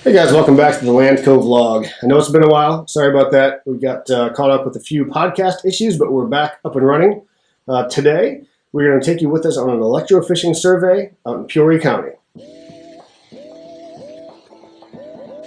Hey guys, welcome back to the LandCo vlog. I know it's been a while. Sorry about that. We got caught up with a few podcast issues, but we're back up and running. Today, we're going to take you with us on an electrofishing survey out in Peoria County.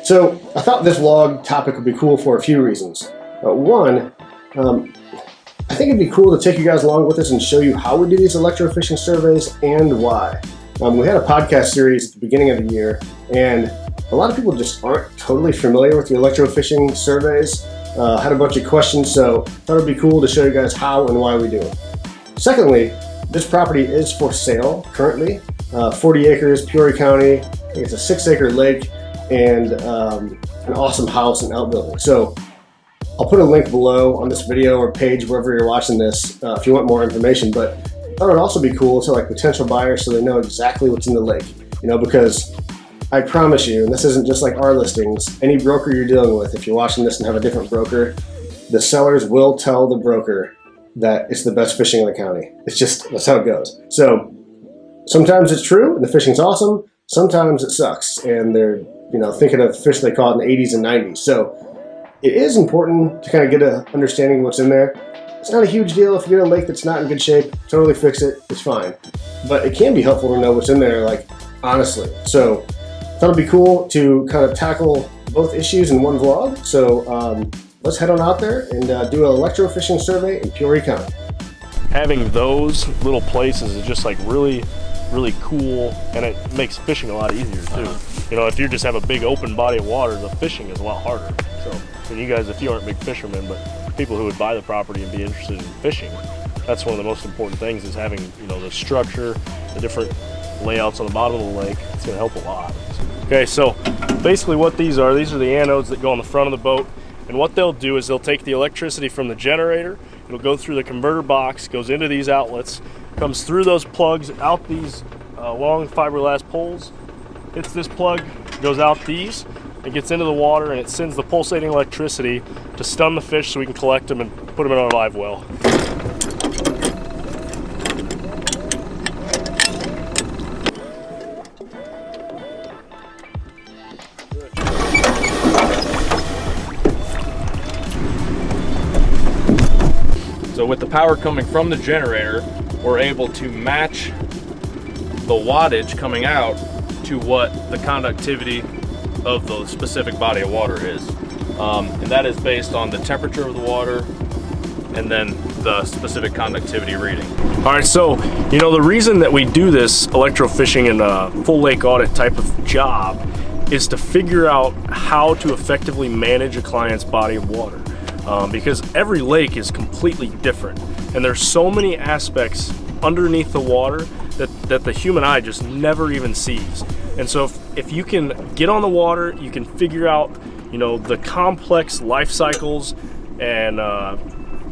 So, I thought this vlog topic would be cool for a few reasons. One, I think it'd be cool to take you guys along with us and show you how we do these electrofishing surveys and why. We had a podcast series at the beginning of the year, and a lot of people just aren't totally familiar with the electrofishing surveys. Had a bunch of questions, so thought it'd be cool to show you guys how and why we do it. Secondly, this property is for sale currently. 40 acres, Peoria County. I think it's a 6-acre lake and an awesome house and outbuilding. So I'll put a link below on this video or page wherever you're watching this if you want more information. But I thought it would also be cool to potential buyers so they know exactly what's in the lake. Because I promise you, and this isn't just like our listings, any broker you're dealing with, if you're watching this and have a different broker, the sellers will tell the broker that it's the best fishing in the county. That's how it goes. So sometimes it's true and the fishing's awesome. Sometimes it sucks and they're thinking of fish they caught in the 80s and 90s. So it is important to kind of get an understanding of what's in there. It's not a huge deal if you get a lake that's not in good shape. Totally fix it. It's fine. But it can be helpful to know what's in there, honestly. So I thought it'd be cool to kind of tackle both issues in one vlog. So let's head on out there and do an electrofishing survey in Peoria County. Having those little places is just really cool, and it makes fishing a lot easier too. If you just have a big open body of water, the fishing is a lot harder. So, and you guys, if you aren't big fishermen, but people who would buy the property and be interested in fishing, that's one of the most important things, is having the structure, the different layouts on the bottom of the lake. It's going to help a lot. Okay, so basically what these are the anodes that go on the front of the boat, and what they'll do is they'll take the electricity from the generator. It'll go through the converter box, goes into these outlets, comes through those plugs, out these long fiberglass poles, hits this plug, goes out these, and gets into the water, and it sends the pulsating electricity to stun the fish so we can collect them and put them in our live well. So with the power coming from the generator, we're able to match the wattage coming out to what the conductivity of the specific body of water is. And that is based on the temperature of the water and then the specific conductivity reading. All right, so the reason that we do this electrofishing in a full lake audit type of job is to figure out how to effectively manage a client's body of water. Because every lake is completely different, and there's so many aspects underneath the water that the human eye just never even sees. And so if you can get on the water, you can figure out the complex life cycles and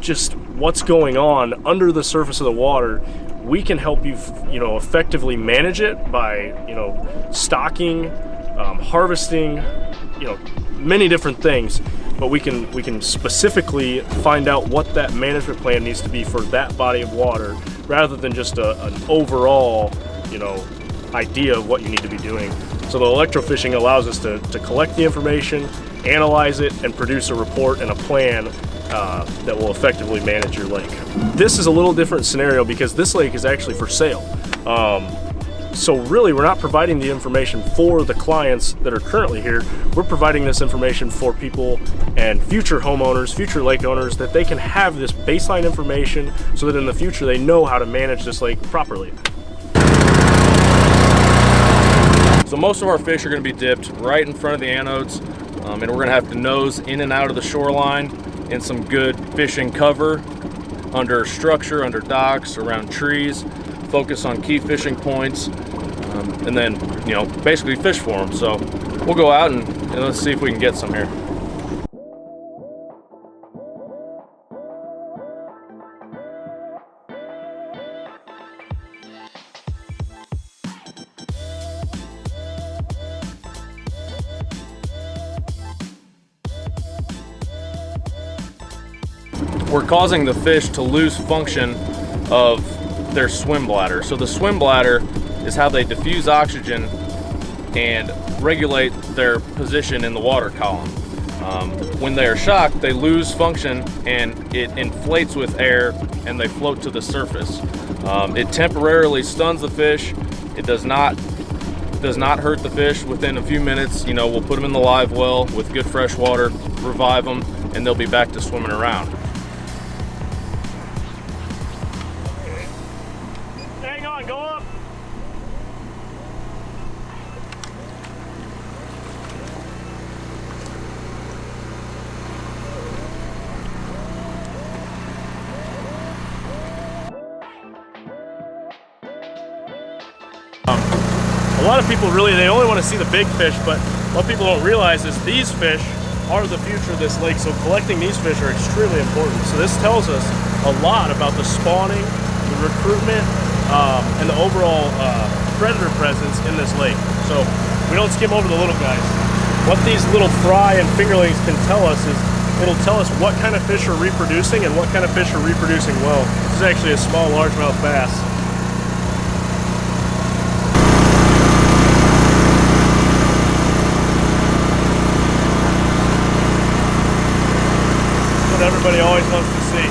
just what's going on under the surface of the water. We can help you effectively manage it by stocking, harvesting, many different things. But we can specifically find out what that management plan needs to be for that body of water, rather than just an overall, idea of what you need to be doing. So the electrofishing allows us to collect the information, analyze it, and produce a report and a plan that will effectively manage your lake. This is a little different scenario because this lake is actually for sale. So really, we're not providing the information for the clients that are currently here. We're providing this information for people and future homeowners, future lake owners, that they can have this baseline information so that in the future they know how to manage this lake properly. So most of our fish are going to be dipped right in front of the anodes, and we're going to have to nose in and out of the shoreline in some good fishing cover, under structure, under docks, around trees. Focus on key fishing points, and then basically fish for them. So we'll go out and let's see if we can get some here. We're causing the fish to lose function of their swim bladder. So the swim bladder is how they diffuse oxygen and regulate their position in the water column. When they are shocked, they lose function and it inflates with air and they float to the surface. It temporarily stuns the fish. It does not hurt the fish. Within a few minutes, you know, we'll put them in the live well with good fresh water, revive them, and they'll be back to swimming around. Hang on, go up. A lot of people really, they only want to see the big fish, but what people don't realize is these fish are the future of this lake. So collecting these fish are extremely important. So this tells us a lot about the spawning, the recruitment, and the overall predator presence in this lake. So we don't skim over the little guys. What these little fry and fingerlings can tell us is it'll tell us what kind of fish are reproducing and what kind of fish are reproducing well. This is actually a small largemouth bass. Everybody always wants to see.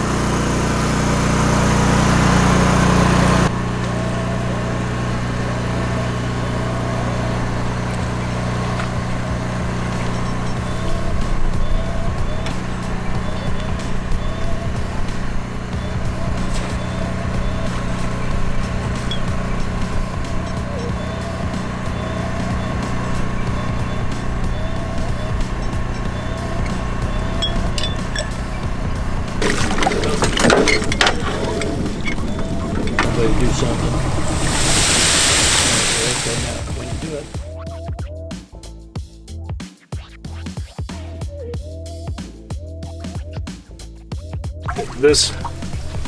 Do something. Okay, now we can do it.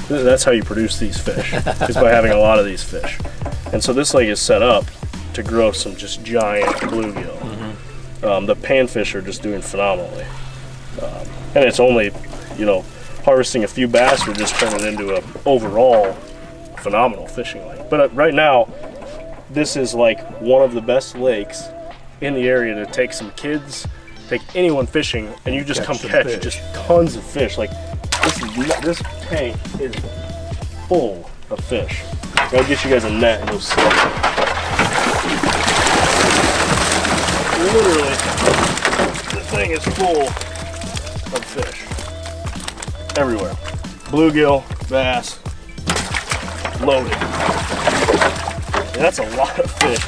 That's how you produce these fish, is by having a lot of these fish. And so this lake is set up to grow some just giant bluegill. The panfish are just doing phenomenally. And it's only, you know, harvesting a few bass or just turning it into an overall phenomenal fishing lake. But right now, this is like one of the best lakes in the area to take some kids, take anyone fishing, and you just catch just tons of fish. Like this tank is full of fish. I'll get you guys a net and you'll see. Literally, the thing is full of fish everywhere. Bluegill, bass, loaded. And that's a lot of fish.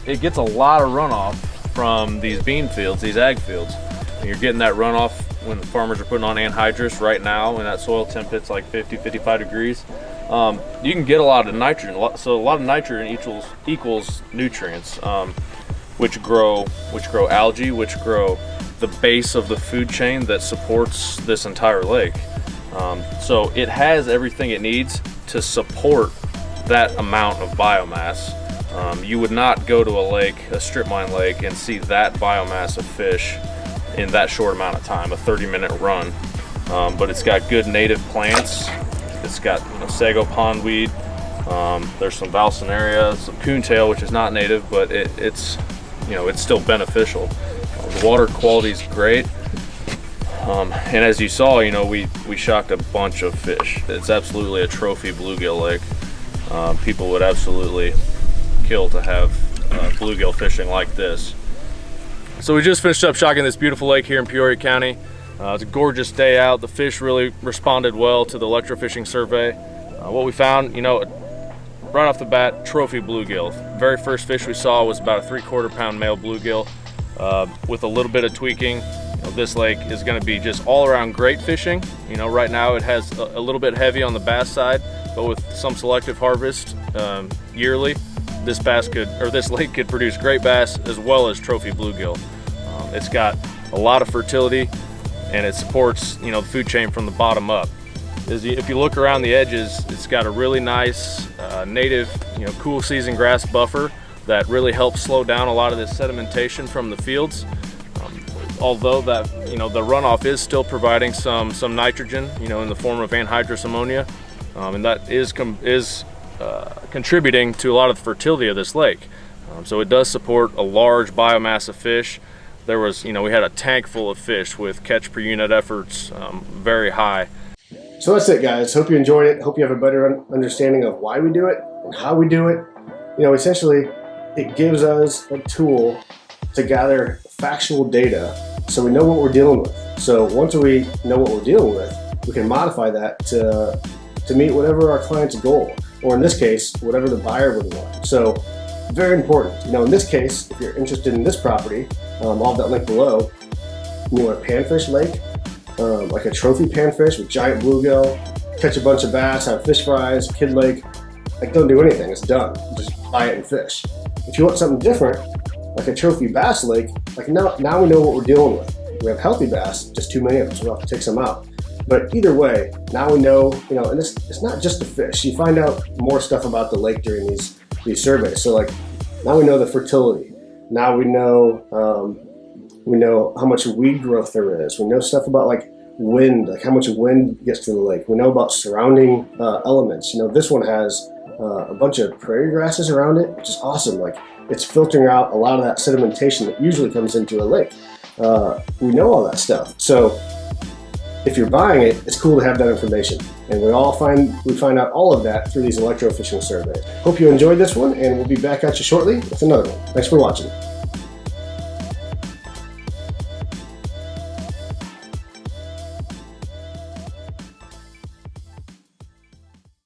It gets a lot of runoff from these bean fields, these ag fields. And you're getting that runoff when the farmers are putting on anhydrous right now when that soil temp hits like 50, 55 degrees. You can get a lot of nitrogen. So a lot of nitrogen equals nutrients, which grow algae, which grow the base of the food chain that supports this entire lake. So it has everything it needs to support that amount of biomass. You would not go to a lake, a strip mine lake, and see that biomass of fish in that short amount of time, a 30-minute run. But it's got good native plants. It's got sago pondweed. There's some valsinaria, some coontail, which is not native, but it's still beneficial. The water quality is great. And as you saw, we shocked a bunch of fish. It's absolutely a trophy bluegill lake. People would absolutely kill to have bluegill fishing like this. So we just finished up shocking this beautiful lake here in Peoria County. It's a gorgeous day out. The fish really responded well to the electrofishing survey. What we found, right off the bat, trophy bluegill. Very first fish we saw was about a 3/4 pound male bluegill. With a little bit of tweaking, this lake is going to be just all around great fishing. Right now it has a little bit heavy on the bass side, but with some selective harvest yearly, this lake could produce great bass as well as trophy bluegill. It's got a lot of fertility and it supports the food chain from the bottom up. If you look around the edges, it's got a really nice native cool season grass buffer that really helps slow down a lot of this sedimentation from the fields. Although that the runoff is still providing some nitrogen in the form of anhydrous ammonia, and that is contributing to a lot of the fertility of this lake. So it does support a large biomass of fish. There was, we had a tank full of fish with catch per unit efforts very high. So that's it, guys. Hope you enjoyed it. Hope you have a better understanding of why we do it and how we do it. Essentially, it gives us a tool to gather factual data so we know what we're dealing with. So once we know what we're dealing with, we can modify that to meet whatever our client's goal, or in this case, whatever the buyer would want. So very important. In this case, if you're interested in this property, I'll have that link below. You want a panfish lake, like a trophy panfish with giant bluegill, catch a bunch of bass, have fish fries, kid lake. Like, don't do anything, it's done. Just buy it and fish. If you want something different, like a trophy bass lake, like now we know what we're dealing with. We have healthy bass, just too many of them, so we'll have to take some out. But either way, now we know, and it's not just the fish. You find out more stuff about the lake during these surveys. So like, now we know the fertility. Now we know how much weed growth there is. We know stuff about like wind, like how much wind gets to the lake. We know about surrounding elements. This one has a bunch of prairie grasses around it, which is awesome. Like, it's filtering out a lot of that sedimentation that usually comes into a lake. We know all that stuff. So if you're buying it, it's cool to have that information. And we find out all of that through these electrofishing surveys. Hope you enjoyed this one, and we'll be back at you shortly with another one. Thanks for watching.